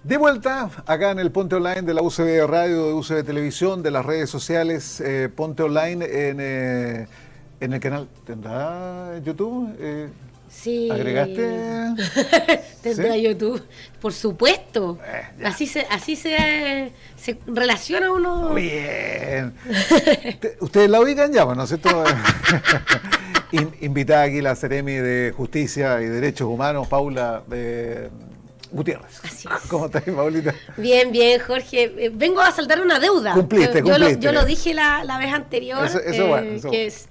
De vuelta, acá en el Ponte Online de la UCB Radio, de UCB Televisión, de las redes sociales, Ponte Online en el canal. ¿Tendrá YouTube? Sí. ¿Agregaste? Tendrá ¿Sí? YouTube, por supuesto. Ya. Así se relaciona uno. Bien. Ustedes la ubican ya, ¿no es cierto? Invitada aquí la Seremi de Justicia y Derechos Humanos, Paula Gutiérrez. Así es. ¿Cómo estás, Paulita? Bien, bien, Jorge. Vengo a saldar una deuda. Cumpliste. Yo lo dije la vez anterior. Eso bueno.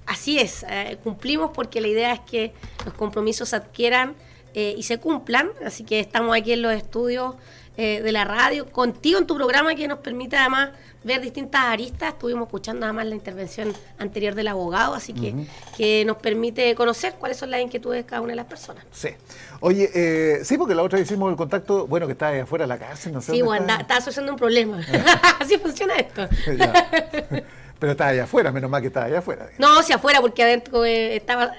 Así es. Cumplimos porque la idea es que los compromisos se adquieran y se cumplan. Así que estamos aquí en los estudios de la radio, contigo en tu programa que nos permite además ver distintas aristas. Estuvimos escuchando además la intervención anterior del abogado, así que nos permite conocer cuáles son las inquietudes de cada una de las personas. Sí. Oye, sí, porque la otra vez hicimos el contacto, bueno, que estaba ahí afuera de la cárcel, no sé. Sí, bueno, estaba asociando un problema. Así funciona esto. Ya. Pero estaba allá afuera, menos mal que estaba allá afuera. No, hacia afuera, porque adentro se estaba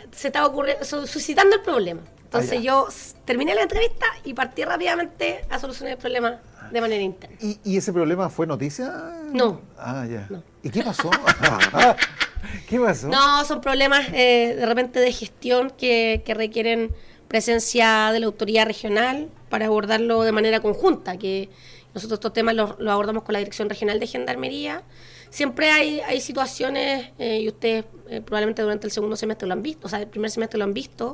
suscitando el problema. Entonces yo terminé la entrevista y partí rápidamente a solucionar el problema de manera interna. ¿Y ese problema fue noticia? No. Ah, ya. No. ¿Y qué pasó? ¿Qué pasó? No, son problemas de repente de gestión que requieren presencia de la autoridad regional para abordarlo de manera conjunta, que nosotros estos temas los abordamos con la Dirección Regional de Gendarmería. Siempre hay situaciones, y ustedes probablemente durante el segundo semestre lo han visto, o sea, el primer semestre lo han visto,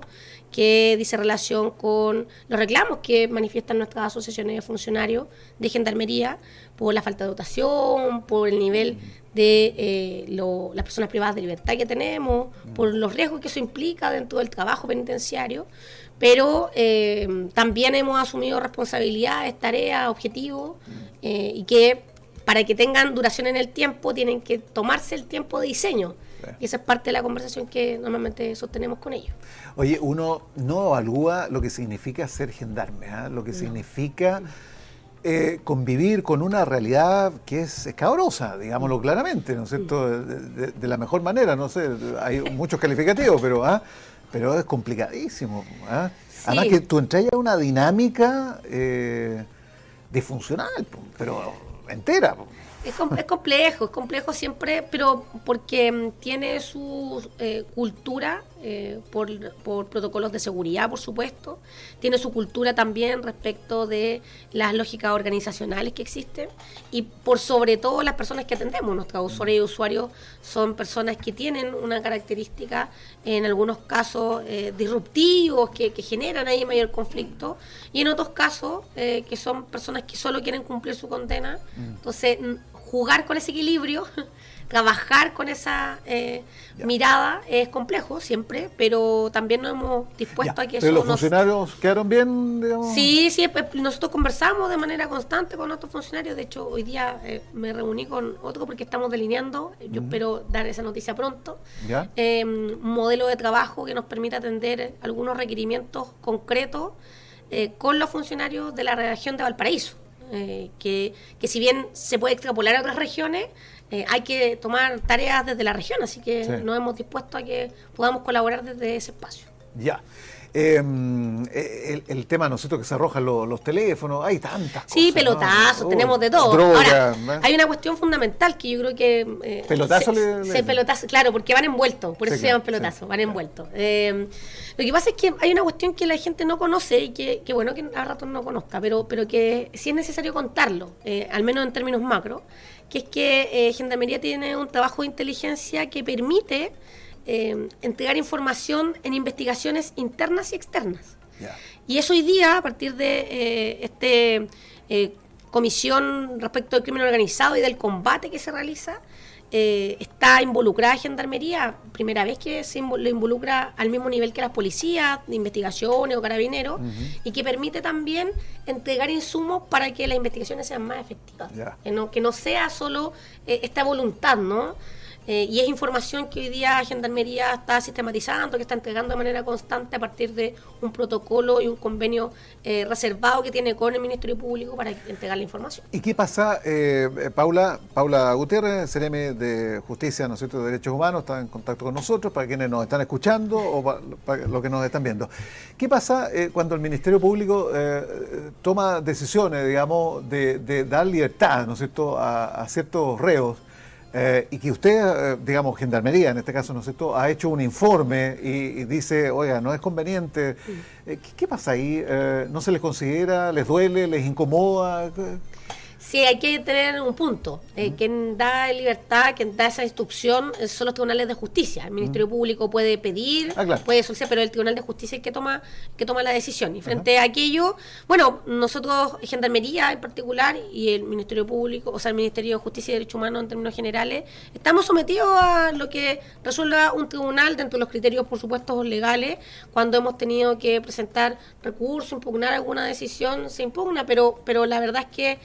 que dice relación con los reclamos que manifiestan nuestras asociaciones de funcionarios de Gendarmería por la falta de dotación, por el nivel de las personas privadas de libertad que tenemos, por los riesgos que eso implica dentro del trabajo penitenciario, pero también hemos asumido responsabilidades, tareas, objetivos, y que para que tengan duración en el tiempo tienen que tomarse el tiempo de diseño. Y esa es parte de la conversación que normalmente sostenemos con ellos. Oye, uno no evalúa lo que significa ser gendarme, lo que significa convivir con una realidad que es escabrosa, digámoslo claramente, ¿no es cierto? De la mejor manera, no sé, hay muchos calificativos, pero es complicadísimo. Sí. Además que tú entras a una dinámica disfuncional, pero entera. Es complejo siempre, pero porque tiene su cultura por protocolos de seguridad, por supuesto. Tiene su cultura también respecto de las lógicas organizacionales que existen y por sobre todo las personas que atendemos. Nuestros usuarios y usuarios son personas que tienen una característica, en algunos casos disruptivos, que generan ahí mayor conflicto, y en otros casos que son personas que solo quieren cumplir su condena. Entonces, jugar con ese equilibrio, trabajar con esa mirada es complejo siempre, pero también nos hemos dispuesto a que eso. ¿Pero los funcionarios quedaron bien, digamos? Sí, nosotros conversamos de manera constante con nuestros funcionarios. De hecho, hoy día me reuní con otro porque estamos delineando, yo espero dar esa noticia pronto, un modelo de trabajo que nos permita atender algunos requerimientos concretos con los funcionarios de la región de Valparaíso. Que si bien se puede extrapolar a otras regiones, hay que tomar tareas desde la región, así que nos hemos dispuesto a que podamos colaborar desde ese espacio. Ya. El tema, ¿no es cierto?, que se arrojan los teléfonos, hay tantas cosas. Sí, pelotazos, ¿no? Tenemos de todo. Droga, ahora, hay una cuestión fundamental que yo creo que... ¿Pelotazo? Claro, porque van envueltos, por eso se llaman pelotazos, van envueltos. Lo que pasa es que hay una cuestión que la gente no conoce y que bueno que a ratos no conozca, pero que sí es necesario contarlo, al menos en términos macro, que es que Gendarmería tiene un trabajo de inteligencia que permite entregar información en investigaciones internas y externas. Y eso hoy día, a partir de comisión respecto al crimen organizado y del combate que se realiza, está involucrada Gendarmería, primera vez que lo involucra al mismo nivel que las policías, de investigaciones o carabineros, y que permite también entregar insumos para que las investigaciones sean más efectivas, que no sea solo esta voluntad, ¿no? y es información que hoy día Gendarmería está sistematizando, que está entregando de manera constante a partir de un protocolo y un convenio reservado que tiene con el Ministerio Público para entregar la información. ¿Y qué pasa, Paula Gutiérrez, CRM de Justicia, ¿no es cierto?, de Derechos Humanos, está en contacto con nosotros, para quienes nos están escuchando o para los que nos están viendo? ¿Qué pasa cuando el Ministerio Público toma decisiones, digamos, de dar libertad, ¿no es cierto?, a ciertos reos, y que usted, digamos, Gendarmería en este caso, ¿no es cierto?, ha hecho un informe y dice, oiga, no es conveniente? ¿Qué pasa ahí? ¿No se les considera, les duele, les incomoda? Sí, hay que tener un punto. Quien da libertad, quien da esa instrucción son los tribunales de justicia. El Ministerio Público puede pedir, claro, puede solicitar, pero el Tribunal de Justicia es el que toma la decisión. Y frente a aquello, bueno, nosotros, Gendarmería en particular, y el Ministerio Público, o sea, el Ministerio de Justicia y Derechos Humanos en términos generales, estamos sometidos a lo que resuelva un tribunal dentro de los criterios, por supuesto, legales. Cuando hemos tenido que presentar recursos, impugnar alguna decisión, se impugna, pero la verdad es que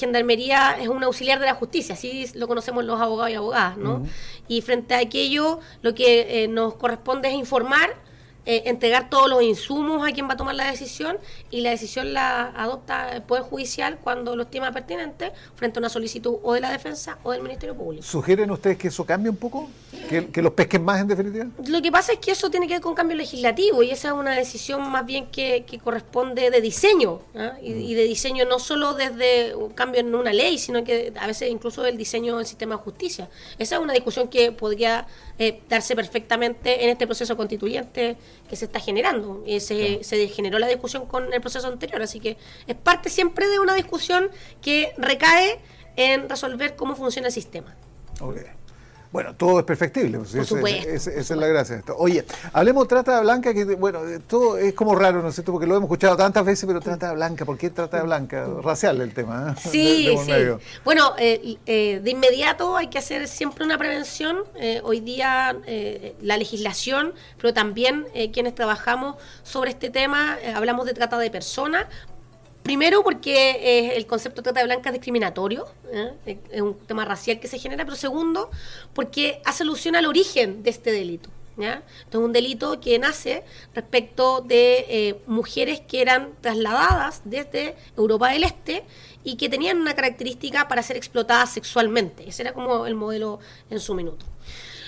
Gendarmería es un auxiliar de la justicia, así lo conocemos los abogados y abogadas, ¿no? Y frente a aquello, lo que nos corresponde es informar, entregar todos los insumos a quien va a tomar la decisión, y la decisión la adopta el Poder Judicial cuando lo estima pertinente frente a una solicitud o de la defensa o del Ministerio Público. ¿Sugieren ustedes que eso cambie un poco? ¿Que los pesquen más en definitiva? Lo que pasa es que eso tiene que ver con cambio legislativo, y esa es una decisión más bien que corresponde de diseño, ¿eh? Y de diseño no solo desde un cambio en una ley, sino que a veces incluso del diseño del sistema de justicia. Esa es una discusión que podría darse perfectamente en este proceso constituyente que se está generando. Se generó la discusión con el proceso anterior, así que es parte siempre de una discusión que recae en resolver cómo funciona el sistema. Okay. Bueno, todo es perfectible, pues, por supuesto, esa es la gracia de esto. Oye, hablemos de trata blanca, que bueno, todo es como raro, ¿no es cierto? Porque lo hemos escuchado tantas veces, pero trata blanca, ¿por qué trata blanca? Racial el tema, ¿eh? Sí, sí. Bueno, de inmediato hay que hacer siempre una prevención. Hoy día la legislación, pero también quienes trabajamos sobre este tema, hablamos de trata de personas. Primero porque el concepto de trata blanca es discriminatorio, es un tema racial que se genera, pero segundo porque hace alusión al origen de este delito, ¿ya? Esto es un delito que nace respecto de mujeres que eran trasladadas desde Europa del Este y que tenían una característica para ser explotadas sexualmente. Ese era como el modelo en su minuto.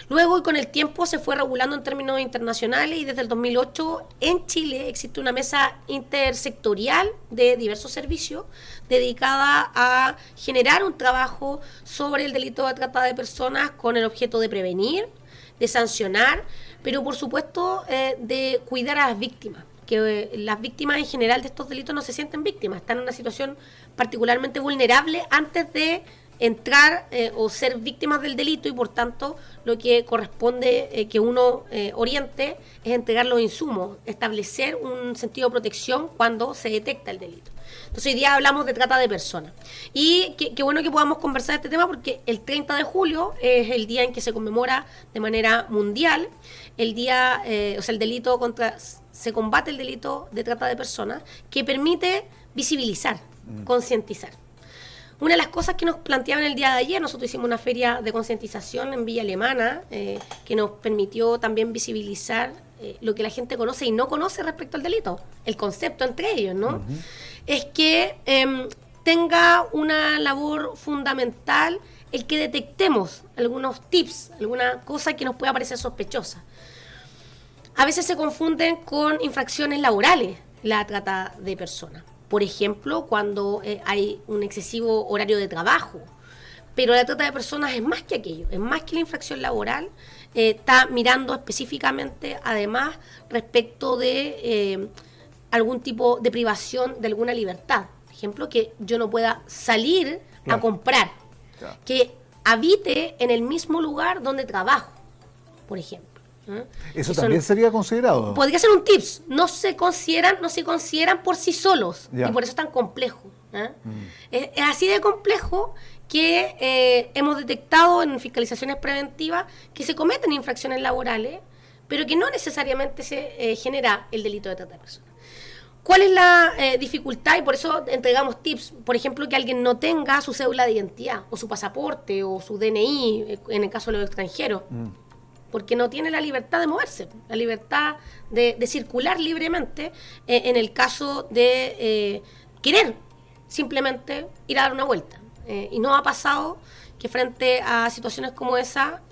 Luego, y con el tiempo, se fue regulando en términos internacionales, y desde el 2008 en Chile existe una mesa intersectorial de diversos servicios dedicada a generar un trabajo sobre el delito de trata de personas con el objeto de prevenir, de sancionar, pero por supuesto de cuidar a las víctimas. Que las víctimas en general de estos delitos no se sienten víctimas, están en una situación particularmente vulnerable antes de entrar o ser víctimas del delito, y por tanto lo que corresponde que uno oriente es entregar los insumos, establecer un sentido de protección cuando se detecta el delito. Entonces hoy día hablamos de trata de personas, y qué bueno que podamos conversar de este tema, porque el 30 de julio es el día en que se conmemora de manera mundial el día, el delito se combate el delito de trata de personas, que permite visibilizar, concientizar. Una de las cosas que nos planteaban el día de ayer, nosotros hicimos una feria de concientización en Villa Alemana, que nos permitió también visibilizar lo que la gente conoce y no conoce respecto al delito, el concepto entre ellos, ¿no? Es que tenga una labor fundamental el que detectemos algunos tips, alguna cosa que nos pueda parecer sospechosa. A veces se confunden con infracciones laborales la trata de personas. Por ejemplo, cuando hay un excesivo horario de trabajo. Pero la trata de personas es más que aquello, es más que la infracción laboral. Está mirando específicamente, además, respecto de algún tipo de privación de alguna libertad. Por ejemplo, que yo no pueda salir a comprar, que habite en el mismo lugar donde trabajo, por ejemplo. Eso también sería considerado. Podría ser un tips. No se consideran por sí solos, y por eso es tan complejo. Es así de complejo que hemos detectado en fiscalizaciones preventivas que se cometen infracciones laborales, pero que no necesariamente se genera el delito de trata de personas. ¿Cuál es la dificultad? Y por eso entregamos tips. Por ejemplo, que alguien no tenga su cédula de identidad, o su pasaporte, o su DNI, en el caso de los extranjeros. Porque no tiene la libertad de moverse, la libertad de circular libremente en el caso de querer simplemente ir a dar una vuelta. Y nos ha pasado que frente a situaciones como esa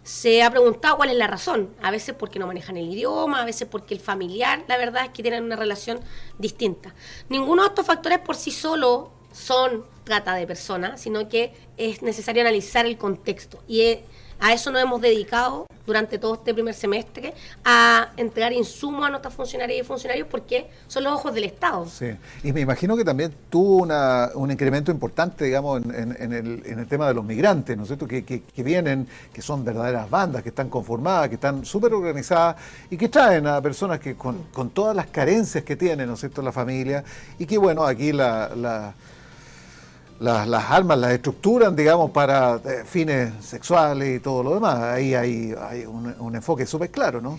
se ha preguntado cuál es la razón. A veces porque no manejan el idioma, a veces porque el familiar, la verdad es que tienen una relación distinta. Ninguno de estos factores por sí solo son trata de personas, sino que es necesario analizar el contexto. Y a eso nos hemos dedicado durante todo este primer semestre, a entregar insumos a nuestras funcionarias y funcionarios, porque son los ojos del Estado. Sí, y me imagino que también tuvo un incremento importante, digamos, en el tema de los migrantes, ¿no es cierto? Que vienen, que son verdaderas bandas, que están conformadas, que están súper organizadas y que traen a personas que con todas las carencias que tienen, ¿no es cierto?, la familia, y que, bueno, aquí las armas las estructuran, digamos, para fines sexuales y todo lo demás. Ahí hay un enfoque súper claro, ¿no?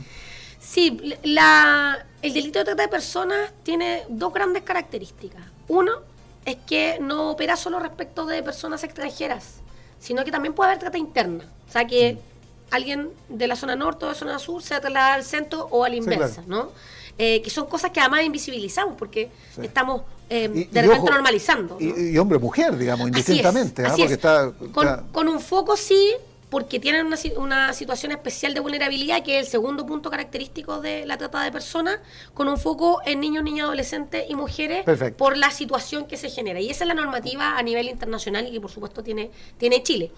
Sí, el delito de trata de personas tiene dos grandes características. Uno es que no opera solo respecto de personas extranjeras, sino que también puede haber trata interna. O sea, que alguien de la zona norte o de la zona sur se traslada al centro o a la inversa, sí, claro, ¿no? Que son cosas que además invisibilizamos porque estamos de repente ojo, normalizando, ¿no? Y hombre o mujer, digamos, indistintamente. Así es. Porque con un foco sí, porque tienen una situación especial de vulnerabilidad, que es el segundo punto característico de la trata de personas, con un foco en niños, niñas, adolescentes y mujeres. Perfecto. Por la situación que se genera. Y esa es la normativa a nivel internacional y que por supuesto tiene Chile.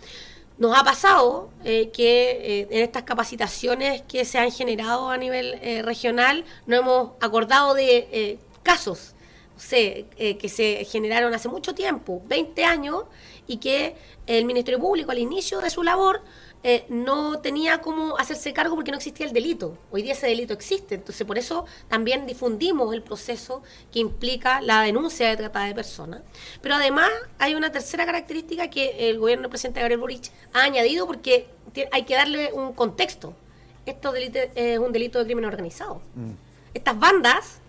Nos ha pasado que en estas capacitaciones que se han generado a nivel regional, nos hemos acordado de casos, no sé, que se generaron hace mucho tiempo, 20 años, y que el Ministerio Público al inicio de su labor no tenía cómo hacerse cargo porque no existía el delito. Hoy día ese delito existe, entonces por eso también difundimos el proceso que implica la denuncia de trata de personas. Pero además hay una tercera característica que el gobierno del presidente Gabriel Boric ha añadido, porque hay que darle un contexto. Esto es un delito de crimen organizado. Estas bandas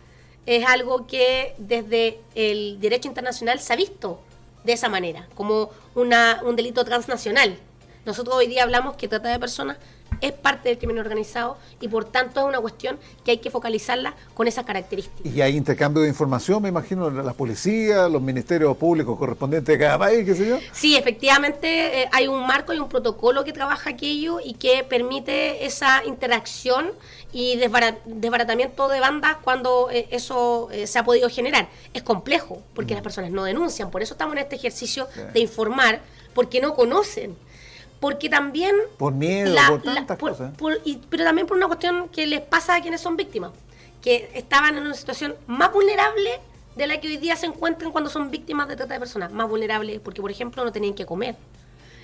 es algo que desde el derecho internacional se ha visto de esa manera, como un delito transnacional. Nosotros hoy día hablamos que trata de personas es parte del crimen organizado y por tanto es una cuestión que hay que focalizarla con esas características. Y hay intercambio de información, me imagino, la policía, los ministerios públicos correspondientes de cada país, qué sé yo. Sí, efectivamente hay un marco y un protocolo que trabaja aquello y que permite esa interacción y desbaratamiento de bandas cuando eso se ha podido generar. Es complejo porque las personas no denuncian, por eso estamos en este ejercicio de informar, porque no conocen. Porque también... Por miedo, por tantas cosas. Pero también por una cuestión que les pasa a quienes son víctimas, que estaban en una situación más vulnerable de la que hoy día se encuentran cuando son víctimas de trata de personas. Más vulnerables porque, por ejemplo, no tenían que comer.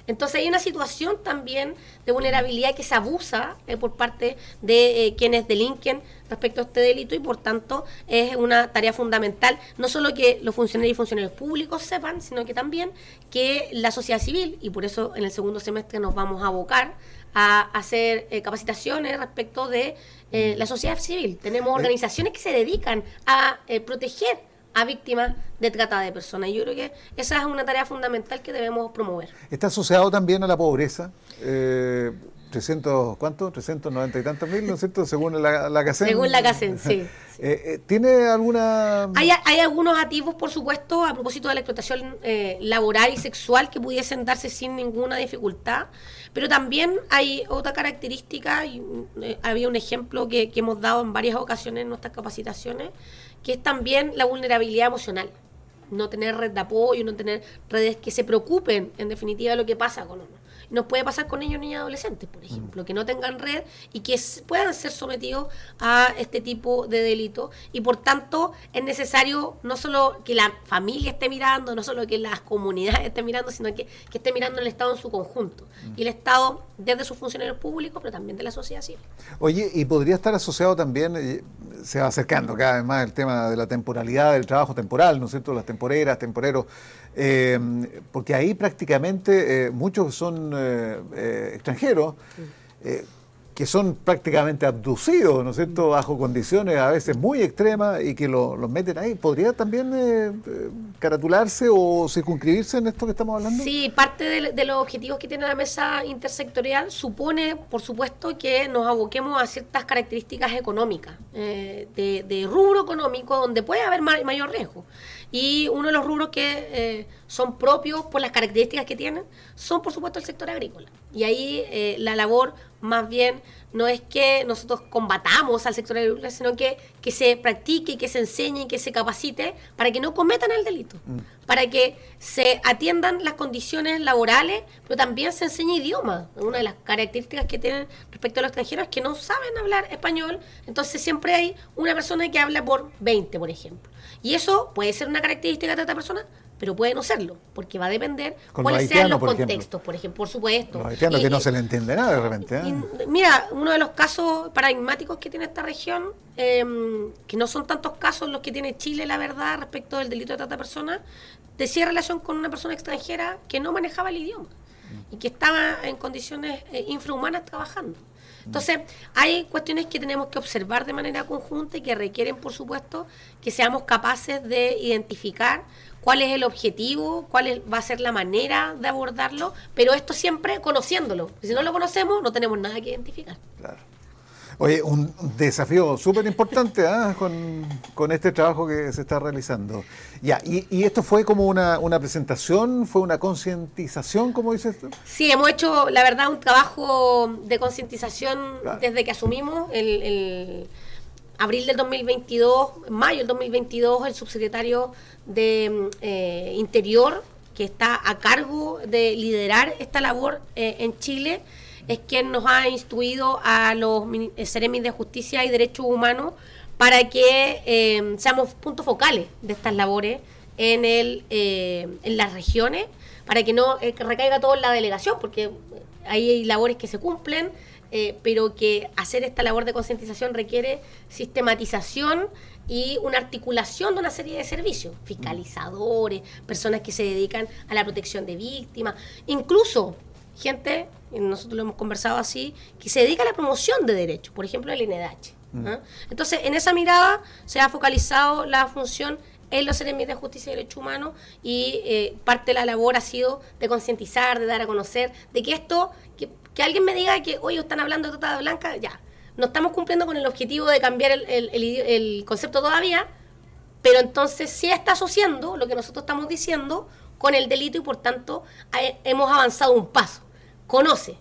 Entonces hay una situación también de vulnerabilidad que se abusa por parte de quienes delinquen respecto a este delito, y por tanto es una tarea fundamental, no solo que los funcionarios y funcionarios públicos sepan, sino que también que la sociedad civil, y por eso en el segundo semestre nos vamos a abocar a hacer capacitaciones respecto de la sociedad civil. Tenemos organizaciones que se dedican a proteger a víctimas de trata de personas. Yo creo que esa es una tarea fundamental que debemos promover. ¿Está asociado también a la pobreza? 390 y tantos mil, ¿no es cierto? Según la CACEN. Según la CACEN, sí. ¿Tiene alguna...? Hay algunos atisbos, por supuesto, a propósito de la explotación laboral y sexual que pudiesen darse sin ninguna dificultad, pero también hay otra característica, y había un ejemplo que hemos dado en varias ocasiones en nuestras capacitaciones, que es también la vulnerabilidad emocional. No tener red de apoyo, no tener redes que se preocupen, en definitiva, de lo que pasa con uno. Nos puede pasar con niños, niñas, adolescentes, por ejemplo, que no tengan red y que puedan ser sometidos a este tipo de delitos. Y por tanto, es necesario no solo que la familia esté mirando, no solo que las comunidades estén mirando, sino que esté mirando el Estado en su conjunto. Y el Estado, desde sus funcionarios públicos, pero también de la sociedad civil. Oye, y podría estar asociado también, se va acercando cada vez más el tema de la temporalidad, del trabajo temporal, ¿no es cierto? Las temporeras, temporeros, porque ahí prácticamente muchos son extranjeros, que son prácticamente abducidos, ¿no es cierto?, bajo condiciones a veces muy extremas y que los meten ahí. ¿Podría también caratularse o circunscribirse en esto que estamos hablando? Sí, parte de los objetivos que tiene la mesa intersectorial supone, por supuesto, que nos aboquemos a ciertas características económicas, de rubro económico donde puede haber mayor riesgo. Y uno de los rubros que son propios por las características que tienen son, por supuesto, el sector agrícola. Y ahí la labor, más bien, no es que nosotros combatamos al sector agrícola, sino que se practique, que se enseñe, que se capacite para que no cometan el delito, para que se atiendan las condiciones laborales, pero también se enseñe idioma. Una de las características que tienen respecto a los extranjeros es que no saben hablar español, entonces siempre hay una persona que habla por 20, por ejemplo. Y eso puede ser una característica de esta persona, pero puede no serlo, porque va a depender cuáles sean los contextos, por ejemplo, por supuesto. Los haitianos que no se le entiende nada de repente. Mira, uno de los casos paradigmáticos que tiene esta región, que no son tantos casos los que tiene Chile, la verdad, respecto del delito de trata de personas, decía relación con una persona extranjera que no manejaba el idioma y que estaba en condiciones infrahumanas trabajando. Entonces, hay cuestiones que tenemos que observar de manera conjunta y que requieren, por supuesto, que seamos capaces de identificar cuál es el objetivo, va a ser la manera de abordarlo, pero esto siempre conociéndolo. Si no lo conocemos, no tenemos nada que identificar. Claro. Oye, un desafío súper importante con este trabajo que se está realizando. Ya, y esto fue como una presentación, fue una concientización, como dices tú. Sí, hemos hecho, la verdad, un trabajo de concientización desde que asumimos el abril del 2022, mayo del 2022, el subsecretario de Interior, que está a cargo de liderar esta labor en Chile, es quien nos ha instruido a los Seremis de Justicia y Derechos Humanos para que seamos puntos focales de estas labores en las regiones, para que no recaiga todo en la delegación, porque ahí hay labores que se cumplen, pero que hacer esta labor de concientización requiere sistematización y una articulación de una serie de servicios, fiscalizadores, personas que se dedican a la protección de víctimas, incluso gente, nosotros lo hemos conversado así, que se dedica a la promoción de derechos, por ejemplo el INDH. Entonces, en esa mirada se ha focalizado la función en los Seremis de Justicia y Derechos Humanos y parte de la labor ha sido de concientizar, de dar a conocer, de que esto, que alguien me diga que hoy están hablando de trata blanca, ya, no estamos cumpliendo con el objetivo de cambiar el concepto todavía, pero entonces sí está asociando lo que nosotros estamos diciendo con el delito y por tanto hemos avanzado un paso. Conoce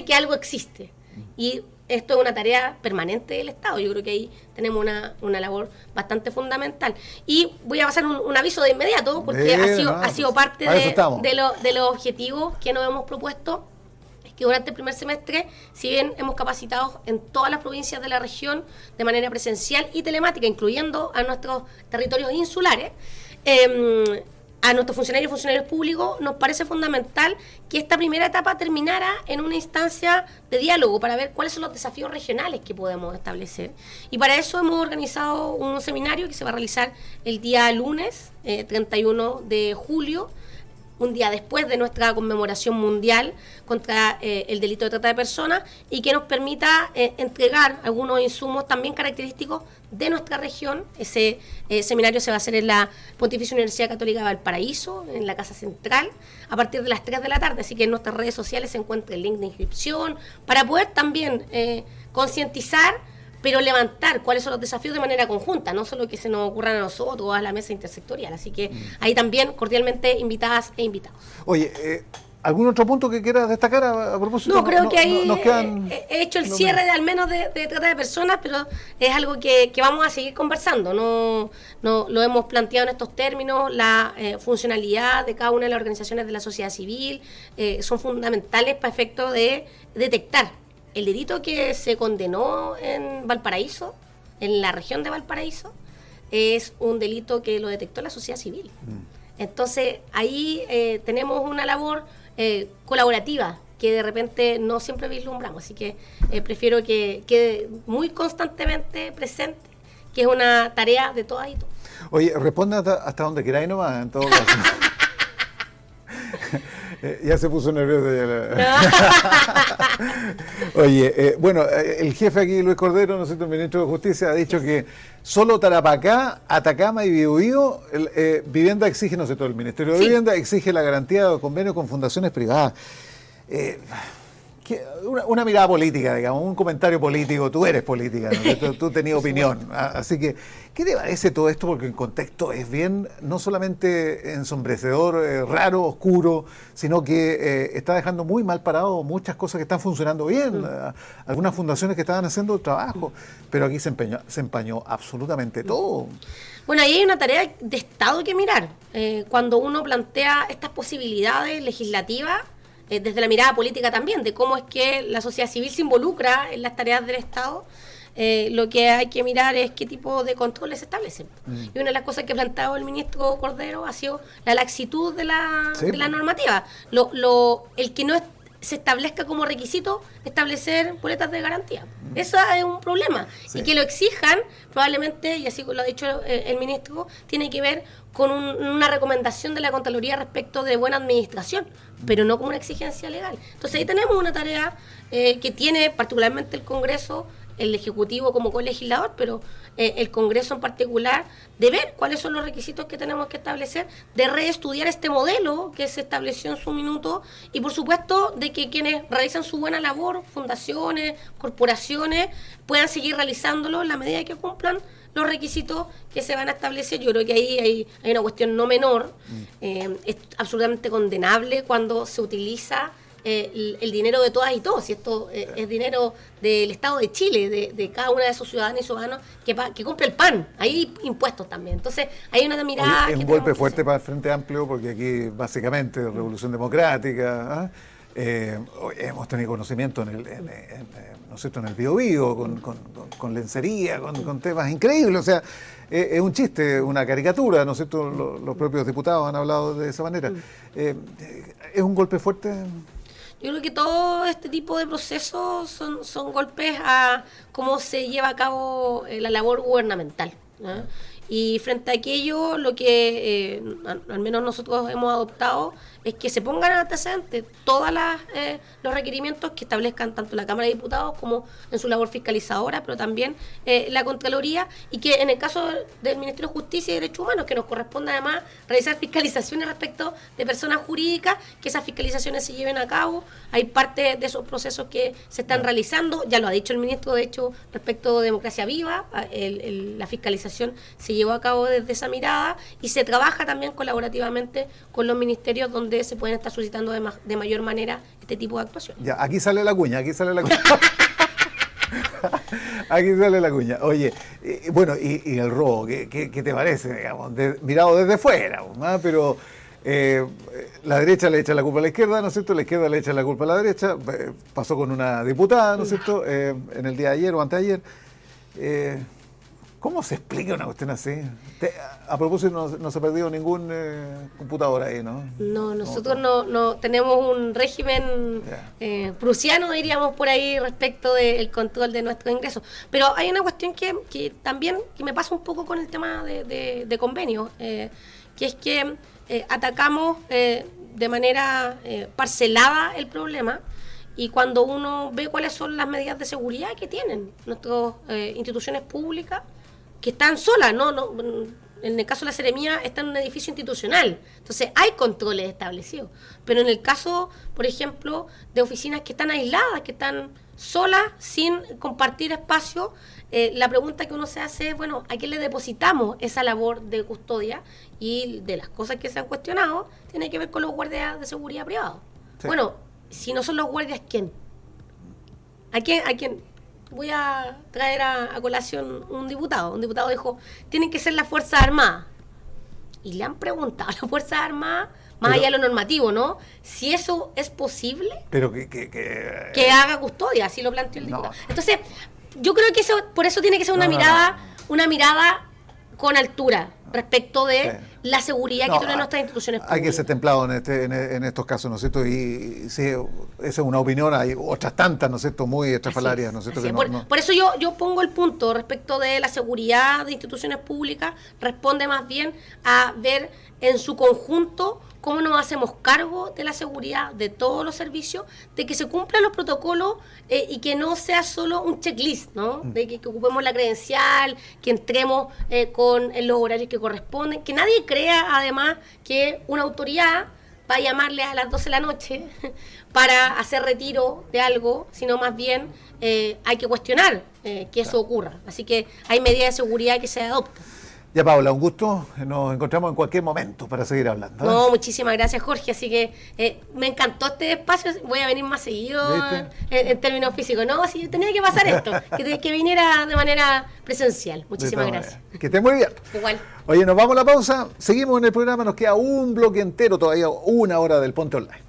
que algo existe y esto es una tarea permanente del Estado. Yo creo que ahí tenemos una labor bastante fundamental. Y voy a pasar un aviso de inmediato, porque ha sido parte de los objetivos que nos hemos propuesto, es que durante el primer semestre, si bien hemos capacitado en todas las provincias de la región de manera presencial y telemática, incluyendo a nuestros territorios insulares, a nuestros funcionarios y funcionarios públicos, nos parece fundamental que esta primera etapa terminara en una instancia de diálogo para ver cuáles son los desafíos regionales que podemos establecer. Y para eso hemos organizado un seminario que se va a realizar el día lunes, 31 de julio, un día después de nuestra conmemoración mundial contra el delito de trata de personas, y que nos permita entregar algunos insumos también característicos de nuestra región. Ese seminario se va a hacer en la Pontificia Universidad Católica de Valparaíso, en la Casa Central, a partir de las 3 de la tarde, así que en nuestras redes sociales se encuentra el link de inscripción, para poder también concientizar, pero levantar cuáles son los desafíos de manera conjunta, no solo que se nos ocurran a nosotros o a la mesa intersectorial. Así que ahí también cordialmente invitadas e invitados. Oye, ¿algún otro punto que quieras destacar a propósito? No, creo que ahí he hecho el cierre de al menos de trata de personas, pero es algo que vamos a seguir conversando. No lo hemos planteado en estos términos. La funcionalidad de cada una de las organizaciones de la sociedad civil son fundamentales para efecto de detectar el delito que se condenó en Valparaíso, en la región de Valparaíso, es un delito que lo detectó la sociedad civil. Entonces, ahí tenemos una labor colaborativa que de repente no siempre vislumbramos. Así que prefiero que quede muy constantemente presente, que es una tarea de todas y todos. Oye, responda hasta donde queráis nomás, en todo caso. Ya se puso nervioso. Oye, bueno, el jefe aquí, Luis Cordero, ¿no es cierto?, el ministro de Justicia, ha dicho que solo Tarapacá, Atacama y Biobío, Vivienda exige, ¿no es cierto?, el Ministerio de Vivienda exige la garantía de convenio con fundaciones privadas. Una mirada política, digamos, un comentario político. Tú eres política, ¿no? Tú tenías opinión. Así que, ¿qué te parece todo esto? Porque el contexto es bien, no solamente ensombrecedor, raro, oscuro, sino que está dejando muy mal parado muchas cosas que están funcionando bien. Algunas fundaciones que estaban haciendo trabajo, pero aquí se empañó absolutamente todo. Bueno, ahí hay una tarea de Estado que mirar. Cuando uno plantea estas posibilidades legislativas, desde la mirada política también, de cómo es que la sociedad civil se involucra en las tareas del Estado, lo que hay que mirar es qué tipo de controles se establecen. Y una de las cosas que ha planteado el ministro Cordero ha sido la laxitud de la normativa. El que no se establezca como requisito establecer boletas de garantía. Eso es un problema. Sí. Y que lo exijan, probablemente, y así lo ha dicho el ministro, tiene que ver con una recomendación de la Contraloría respecto de buena administración, pero no como una exigencia legal. Entonces ahí tenemos una tarea que tiene particularmente el Congreso, el Ejecutivo como colegislador, pero el Congreso en particular, de ver cuáles son los requisitos que tenemos que establecer, de reestudiar este modelo que se estableció en su minuto y por supuesto de que quienes realizan su buena labor, fundaciones, corporaciones, puedan seguir realizándolo en la medida que cumplan los requisitos que se van a establecer. Yo creo que ahí hay una cuestión no menor. Es absolutamente condenable cuando se utiliza el dinero de todas y todos, y esto es dinero del Estado de Chile, de cada una de esos ciudadanos y ciudadanos que compra el pan. Hay impuestos también. Entonces, hay una mirada. Es un golpe fuerte para el Frente Amplio, porque aquí, básicamente, Revolución Democrática. Hemos tenido conocimiento en ¿no es cierto?, en el Biobío, con lencería, con temas increíbles. O sea, es un chiste, una caricatura, ¿no es cierto? Los propios diputados han hablado de esa manera. ¿Es un golpe fuerte? Yo creo que todo este tipo de procesos son golpes a cómo se lleva a cabo la labor gubernamental, ¿no? Y frente a aquello, lo que al menos nosotros hemos adoptado es que se pongan antecedentes todos los requerimientos que establezcan tanto la Cámara de Diputados como en su labor fiscalizadora, pero también la Contraloría, y que en el caso del Ministerio de Justicia y Derechos Humanos, que nos corresponde además realizar fiscalizaciones respecto de personas jurídicas, que esas fiscalizaciones se lleven a cabo. Hay parte de esos procesos que se están realizando, ya lo ha dicho el ministro, de hecho, respecto de Democracia Viva, la fiscalización se llevó a cabo desde esa mirada y se trabaja también colaborativamente con los ministerios donde se pueden estar suscitando de mayor manera este tipo de actuación. Ya, aquí sale la cuña. Aquí sale la cuña. Oye, bueno, y el robo, ¿qué te parece, digamos? Mirado desde fuera, ¿no? Pero la derecha le echa la culpa a la izquierda, ¿no es cierto? La izquierda le echa la culpa a la derecha. Pasó con una diputada, ¿no es cierto?, en el día de ayer o anteayer. ¿Cómo se explica una cuestión así? A propósito, no se ha perdido ningún computador ahí, ¿no? No, nosotros no tenemos un régimen prusiano, diríamos, por ahí respecto del control de nuestros ingresos. Pero hay una cuestión que también que me pasa un poco con el tema de convenios, que es que atacamos de manera parcelada el problema. Y cuando uno ve cuáles son las medidas de seguridad que tienen nuestras instituciones públicas, que están solas, en el caso de la Seremía está en un edificio institucional, entonces hay controles establecidos, pero en el caso, por ejemplo, de oficinas que están aisladas, que están solas, sin compartir espacio, la pregunta que uno se hace es, bueno, ¿a quién le depositamos esa labor de custodia? Y de las cosas que se han cuestionado, tiene que ver con los guardias de seguridad privados. Sí. Bueno, si no son los guardias, ¿quién? ¿A quién? Voy a traer a colación un diputado. Un diputado dijo, tienen que ser las Fuerzas Armadas. Y le han preguntado a las Fuerzas Armadas, más allá de lo normativo, ¿no? Si eso es posible, pero que haga custodia, así lo planteó el diputado. Entonces, yo creo que por eso tiene que ser una mirada con altura. respecto de Sí. la seguridad que No, tienen nuestras instituciones públicas. Hay que ser templado en estos casos, ¿no es cierto? Y sí, esa es una opinión, hay otras tantas, ¿no es cierto? Muy estrafalarias, ¿no es cierto? Así Que es. Por eso yo pongo el punto respecto de la seguridad de instituciones públicas, responde más bien a ver en su conjunto cómo nos hacemos cargo de la seguridad de todos los servicios, de que se cumplan los protocolos y que no sea solo un checklist, ¿no? De que ocupemos la credencial, que entremos en los horarios que corresponden, que nadie crea además que una autoridad va a llamarle a las 12 de la noche para hacer retiro de algo, sino más bien hay que cuestionar que eso ocurra. Así que hay medidas de seguridad que se adoptan. Ya, Paula, un gusto. Nos encontramos en cualquier momento para seguir hablando. No, muchísimas gracias, Jorge. Así que me encantó este espacio. Voy a venir más seguido en términos físicos. No, sí, tenía que pasar esto, que viniera de manera presencial. Muchísimas gracias. Que esté muy bien. Igual. Oye, nos vamos a la pausa. Seguimos en el programa. Nos queda un bloque entero, todavía 1 hora del Ponte Online.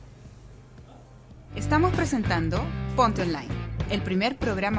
Estamos presentando Ponte Online, el primer programa